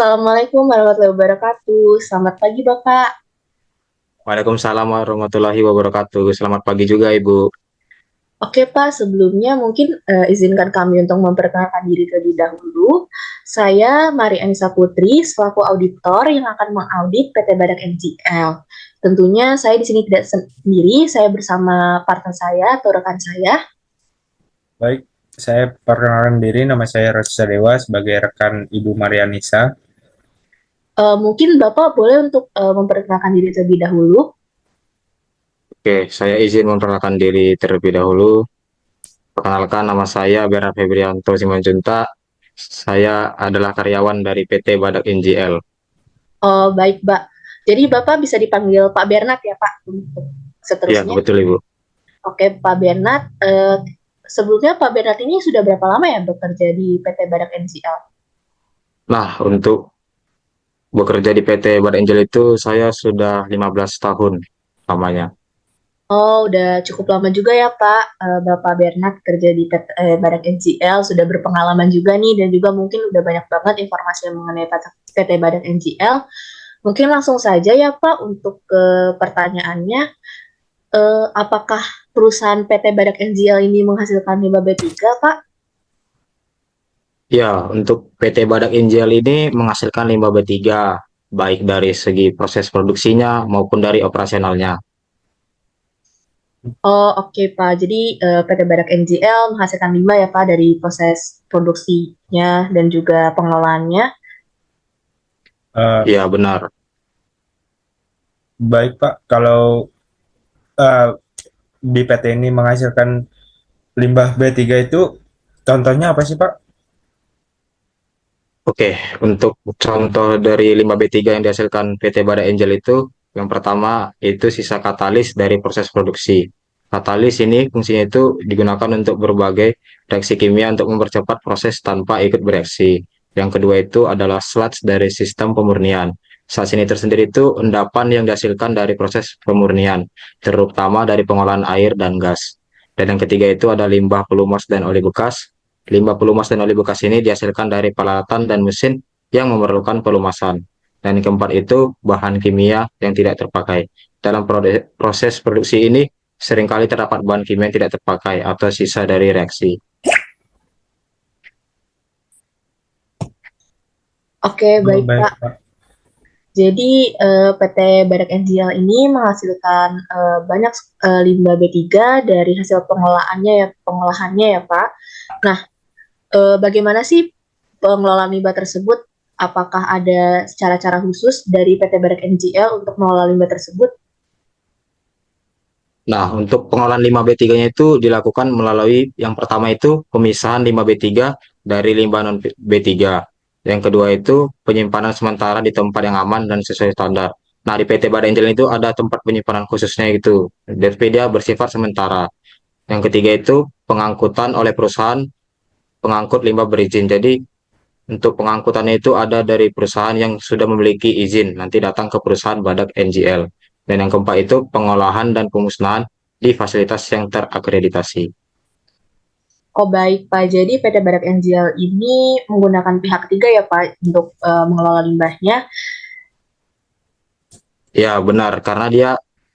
Assalamualaikum warahmatullahi wabarakatuh. Selamat pagi, Bapak. Waalaikumsalam warahmatullahi wabarakatuh. Selamat pagi juga, Ibu. Oke, Pak. Sebelumnya mungkin izinkan kami untuk memperkenalkan diri terlebih dahulu. Saya Mari Anissa Putri, selaku auditor yang akan mengaudit PT Badak NGL. Tentunya saya di sini tidak sendiri, saya bersama partner saya atau rekan saya. Baik, saya perkenalkan diri, nama saya Rasa Sadewa sebagai rekan Ibu Marianisa. Mungkin Bapak boleh untuk memperkenalkan diri terlebih dahulu. Oke, saya izin memperkenalkan diri terlebih dahulu. Perkenalkan, nama saya Bernard Febrianto Simanjunta. Saya adalah karyawan dari PT Badak NGL. Baik, Mbak. Jadi Bapak bisa dipanggil Pak Bernard ya, Pak, untuk Ya, seterusnya. betul, Ibu. Oke, Pak Bernard. Sebelumnya Pak Bernard ini sudah berapa lama ya bekerja di PT Badak NCL? Nah, untuk bekerja di PT Badak Angel itu saya sudah 15 tahun lamanya. Oh, udah cukup lama juga ya Pak. Bapak Bernard kerja di PT Badak NCL, sudah berpengalaman juga nih dan juga mungkin udah banyak banget informasi yang mengenai PT Badak NCL. Mungkin langsung saja ya Pak untuk ke pertanyaannya. Apakah perusahaan PT Badak NCL ini menghasilkan limbah B3, Pak? Ya, untuk PT Badak NGL ini menghasilkan limbah B3, baik dari segi proses produksinya maupun dari operasionalnya. Oh, oke Pak. Jadi PT Badak NGL menghasilkan limbah ya Pak dari proses produksinya dan juga pengelolaannya. Eh, Ya, benar. Baik Pak, kalau eh, di PT ini menghasilkan limbah B3 itu, contohnya apa sih Pak? Oke, untuk contoh dari limbah B3 yang dihasilkan PT Bada Angel itu, yang pertama itu sisa katalis dari proses produksi. Katalis ini fungsinya itu digunakan untuk berbagai reaksi kimia untuk mempercepat proses tanpa ikut bereaksi. Yang kedua itu adalah sludge dari sistem pemurnian. Sludge ini tersendiri itu endapan yang dihasilkan dari proses pemurnian, terutama dari pengolahan air dan gas. Dan yang ketiga itu ada limbah pelumas dan oli bekas. Limbah pelumas dan oli bekas ini dihasilkan dari peralatan dan mesin yang memerlukan pelumasan. Dan yang keempat itu bahan kimia yang tidak terpakai. Dalam proses produksi ini seringkali terdapat bahan kimia yang tidak terpakai atau sisa dari reaksi. Oke, Oh, baik baik Pak. Pak. Jadi PT Badak NGL ini menghasilkan banyak limbah B3 dari hasil pengolahannya ya Pak. Nah, bagaimana sih pengelolaan limbah tersebut? Apakah ada cara-cara khusus dari PT Badak NGL untuk mengelola limbah tersebut? Nah, untuk pengolahan limbah B3-nya itu dilakukan melalui yang pertama itu pemisahan limbah B3 dari limbah non B3. Yang kedua itu penyimpanan sementara di tempat yang aman dan sesuai standar. Nah, di PT Bada Angel itu ada tempat penyimpanan khususnya itu. DP dia bersifat sementara. Yang ketiga itu pengangkutan oleh perusahaan pengangkut limbah berizin. Jadi untuk pengangkutannya itu ada dari perusahaan yang sudah memiliki izin, nanti datang ke perusahaan Badak NGL. Dan yang keempat itu pengolahan dan pemusnahan di fasilitas yang terakreditasi. Oh baik Pak, jadi PT Badak NGL ini menggunakan pihak ketiga ya Pak untuk mengelola limbahnya. Ya benar, karena dia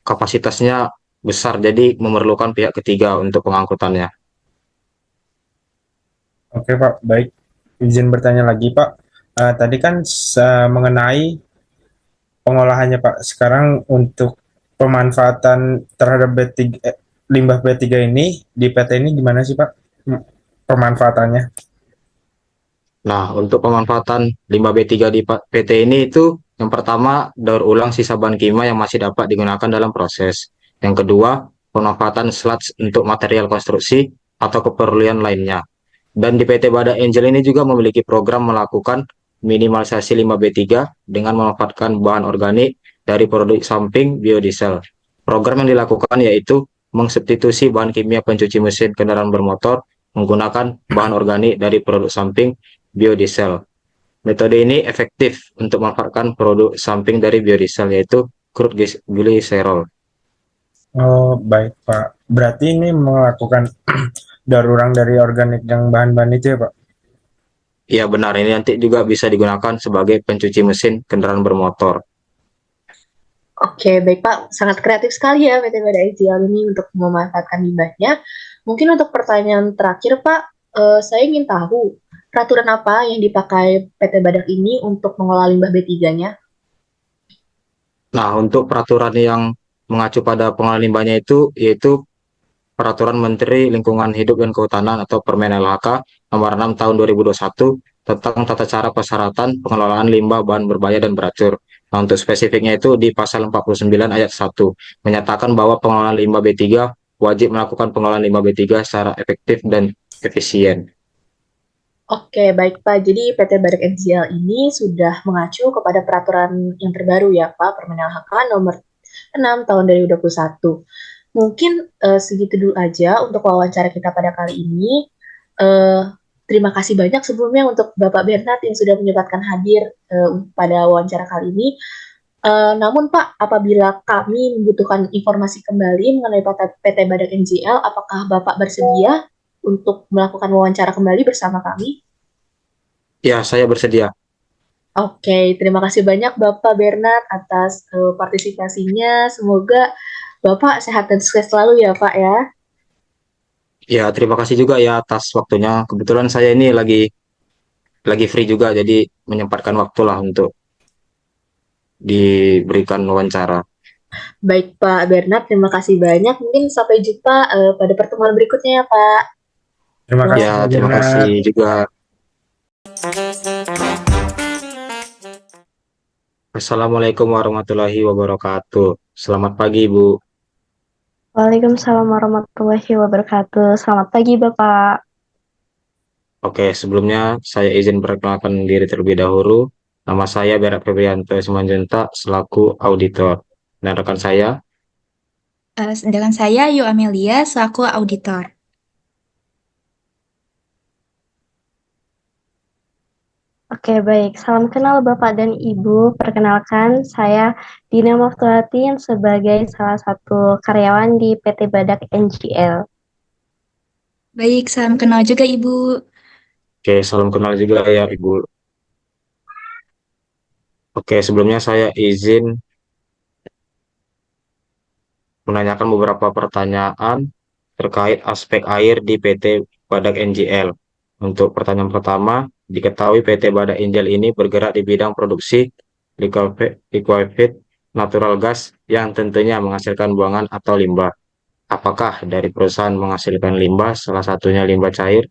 kapasitasnya besar, jadi memerlukan pihak ketiga untuk pengangkutannya. Oke Pak, baik. Izin bertanya lagi Pak. Tadi kan mengenai pengolahannya Pak. Sekarang untuk pemanfaatan terhadap B3, limbah B3 ini di PT ini gimana sih Pak? Pemanfaatannya? Nah, untuk pemanfaatan limbah B3 di PT ini itu yang pertama daur ulang sisa bahan kimia yang masih dapat digunakan dalam proses. Yang kedua, pemanfaatan sludge untuk material konstruksi atau keperluan lainnya. Dan di PT Bada Angel ini juga memiliki program melakukan minimalisasi limbah B3 dengan memanfaatkan bahan organik dari produk samping biodiesel. Program yang dilakukan yaitu mensubstitusi bahan kimia pencuci mesin kendaraan bermotor menggunakan bahan organik dari produk samping biodiesel. Metode ini efektif untuk memanfaatkan produk samping dari biodiesel yaitu crude glycerol. Oh, baik Pak. Berarti ini melakukan daur ulang dari organik yang bahan-bahan itu ya Pak? Iya benar, ini nanti juga bisa digunakan sebagai pencuci mesin kendaraan bermotor. Oke, baik Pak. Sangat kreatif sekali ya PT Bada Ideal ini untuk memanfaatkan limbahnya. Mungkin untuk pertanyaan terakhir Pak, saya ingin tahu peraturan apa yang dipakai PT Badak ini untuk mengolah limbah B3-nya? Nah, untuk peraturan yang mengacu pada pengolahan limbahnya itu yaitu Peraturan Menteri Lingkungan Hidup dan Kehutanan atau Permen LHK Nomor 6 Tahun 2021 tentang tata cara persyaratan pengelolaan limbah bahan berbahaya dan beracun. Nah, untuk spesifiknya itu di pasal 49 ayat 1 menyatakan bahwa pengelolaan limbah B3 wajib melakukan pengelolaan limbah B3 secara efektif dan efisien. Oke, baik Pak. Jadi PT Badak NGL ini sudah mengacu kepada peraturan yang terbaru ya Pak, Permen LHK nomor 6 tahun 2021. Mungkin segitu dulu aja untuk wawancara kita pada kali ini. Eh, Terima kasih banyak sebelumnya untuk Bapak Bernard yang sudah menyempatkan hadir pada wawancara kali ini. Namun Pak, apabila kami membutuhkan informasi kembali mengenai PT Badak NGL, apakah Bapak bersedia untuk melakukan wawancara kembali bersama kami? Ya, saya bersedia. Oke, terima kasih banyak Bapak Bernard atas partisipasinya. Semoga Bapak sehat dan sukses selalu ya Pak ya. Ya, terima kasih juga ya atas waktunya. Kebetulan saya ini lagi free juga, jadi menyempatkan waktu lah untuk diberikan wawancara. Baik Pak Bernard, terima kasih banyak. Mungkin sampai jumpa pada pertemuan berikutnya ya Pak. Terima Terima kasih Ya, Pak terima kasih Bernard. juga. Assalamualaikum warahmatullahi wabarakatuh. Selamat pagi, Bu. Waalaikumsalam warahmatullahi wabarakatuh. Selamat pagi, Bapak. Oke, sebelumnya saya izin perkenalkan diri terlebih dahulu. Nama saya Berat Febrianto Simanjuntak selaku auditor. Dan rekan saya, Sedangkan saya Yu Amelia selaku auditor. Oke, baik. Salam kenal Bapak dan Ibu. Perkenalkan, saya Dina Maftuhatin sebagai salah satu karyawan di PT Badak NGL. Baik, salam kenal juga Ibu. oke, salam kenal juga ya, Ibu. Oke, sebelumnya saya izin menanyakan beberapa pertanyaan terkait aspek air di PT Badak NGL. Untuk pertanyaan pertama, diketahui PT Badak NGL ini bergerak di bidang produksi liquefied natural gas yang tentunya menghasilkan buangan atau limbah. Apakah dari perusahaan menghasilkan limbah, salah satunya limbah cair?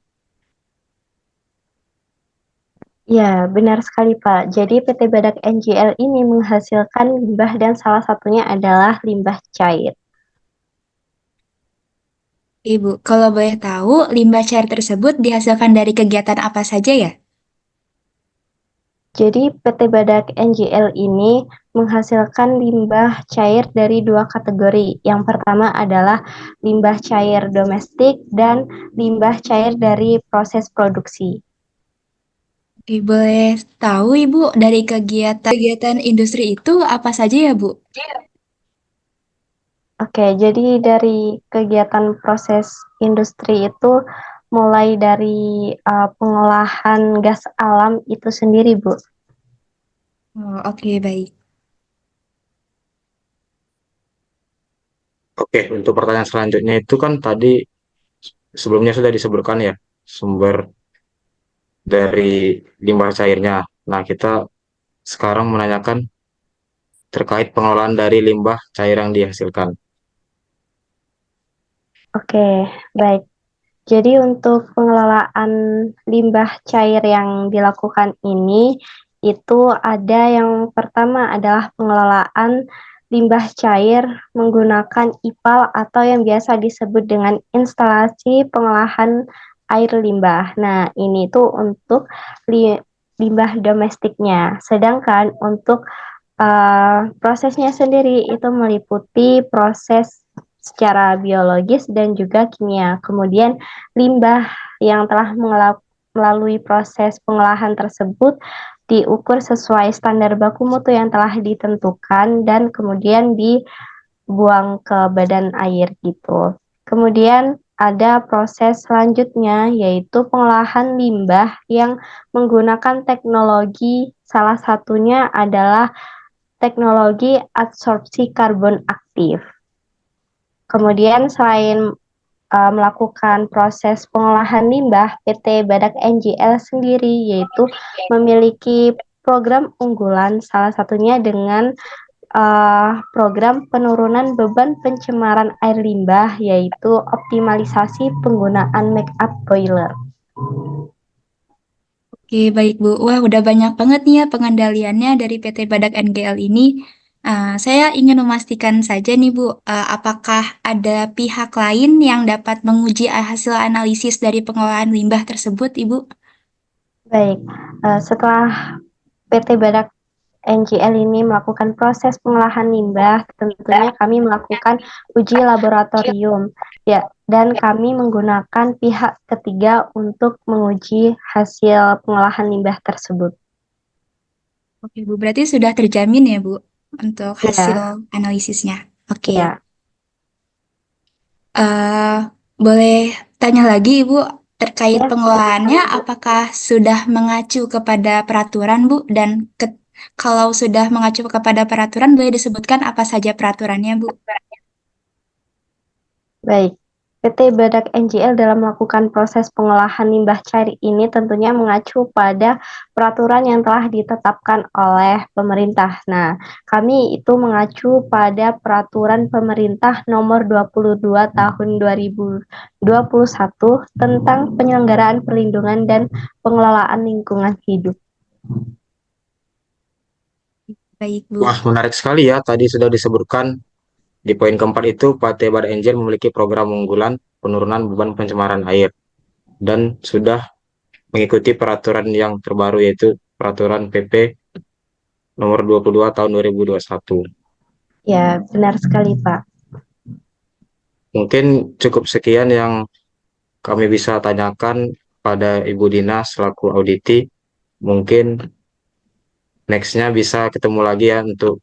Ya, benar sekali, Pak. Jadi PT Badak NGL ini menghasilkan limbah dan salah satunya adalah limbah cair. Ibu, kalau boleh tahu, limbah cair tersebut dihasilkan dari kegiatan apa saja ya? Jadi PT Badak NGL ini menghasilkan limbah cair dari dua kategori. Yang pertama adalah limbah cair domestik dan limbah cair dari proses produksi. Boleh tahu Ibu, dari kegiatan industri itu apa saja ya Bu? Oke, jadi dari kegiatan proses industri itu mulai dari pengolahan gas alam itu sendiri, Bu. Oh, oke, baik. Oke, untuk pertanyaan selanjutnya itu kan tadi sebelumnya sudah disebutkan ya sumber dari limbah cairnya. Nah, kita sekarang menanyakan terkait pengelolaan dari limbah cair yang dihasilkan. Oke, baik. Jadi untuk pengelolaan limbah cair yang dilakukan ini, itu ada yang pertama adalah pengelolaan limbah cair menggunakan IPAL atau yang biasa disebut dengan instalasi pengolahan air limbah. Nah, ini tuh untuk limbah domestiknya. Sedangkan untuk prosesnya sendiri itu meliputi proses secara biologis dan juga kimia. Kemudian limbah yang telah melalui proses pengolahan tersebut diukur sesuai standar baku mutu yang telah ditentukan dan kemudian dibuang ke badan air gitu. Kemudian ada proses selanjutnya, yaitu pengolahan limbah yang menggunakan teknologi, salah satunya adalah teknologi adsorpsi karbon aktif. Kemudian selain melakukan proses pengolahan limbah, PT Badak NGL sendiri yaitu memiliki program unggulan, salah satunya dengan program penurunan beban pencemaran air limbah, yaitu optimalisasi penggunaan make up boiler. Oke, baik Bu. Wah, udah banyak banget nih ya pengendaliannya dari PT Badak NGL ini. Saya ingin memastikan saja nih Bu, apakah ada pihak lain yang dapat menguji hasil analisis dari pengolahan limbah tersebut, Ibu? Baik, setelah PT Badak NGL ini melakukan proses pengolahan limbah, tentunya kami melakukan uji laboratorium, ya, dan kami menggunakan pihak ketiga untuk menguji hasil pengolahan limbah tersebut. Oke, Bu. Berarti sudah terjamin ya, Bu, untuk hasil Ya, analisisnya. Oke. ya. Boleh tanya lagi, Ibu, terkait Ya, pengolahannya, apakah sudah mengacu kepada peraturan, Bu? Dan kalau sudah mengacu kepada peraturan, boleh disebutkan apa saja peraturannya, Bu? baik. PT Badak NGL dalam melakukan proses pengolahan limbah cair ini tentunya mengacu pada peraturan yang telah ditetapkan oleh pemerintah. Nah, kami itu mengacu pada peraturan pemerintah nomor 22 tahun 2021 tentang penyelenggaraan perlindungan dan pengelolaan lingkungan hidup. Baik, Bu. Wah, menarik sekali ya. Tadi sudah disebutkan di poin keempat itu PT Badak Angel memiliki program unggulan penurunan beban pencemaran air dan sudah mengikuti peraturan yang terbaru yaitu peraturan PP nomor 22 tahun 2021. Ya, benar sekali, Pak. Mungkin cukup sekian yang kami bisa tanyakan pada Ibu Dina selaku auditi. Mungkin nextnya bisa ketemu lagi ya untuk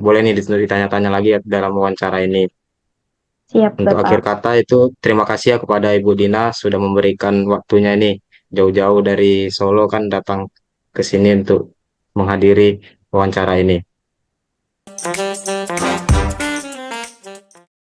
boleh nih ditanya-tanya lagi ya dalam wawancara ini. Siap, Untuk akhir Bapak. kata itu terima kasih ya kepada Ibu Dina sudah memberikan waktunya ini jauh-jauh dari Solo kan datang ke sini untuk menghadiri wawancara ini.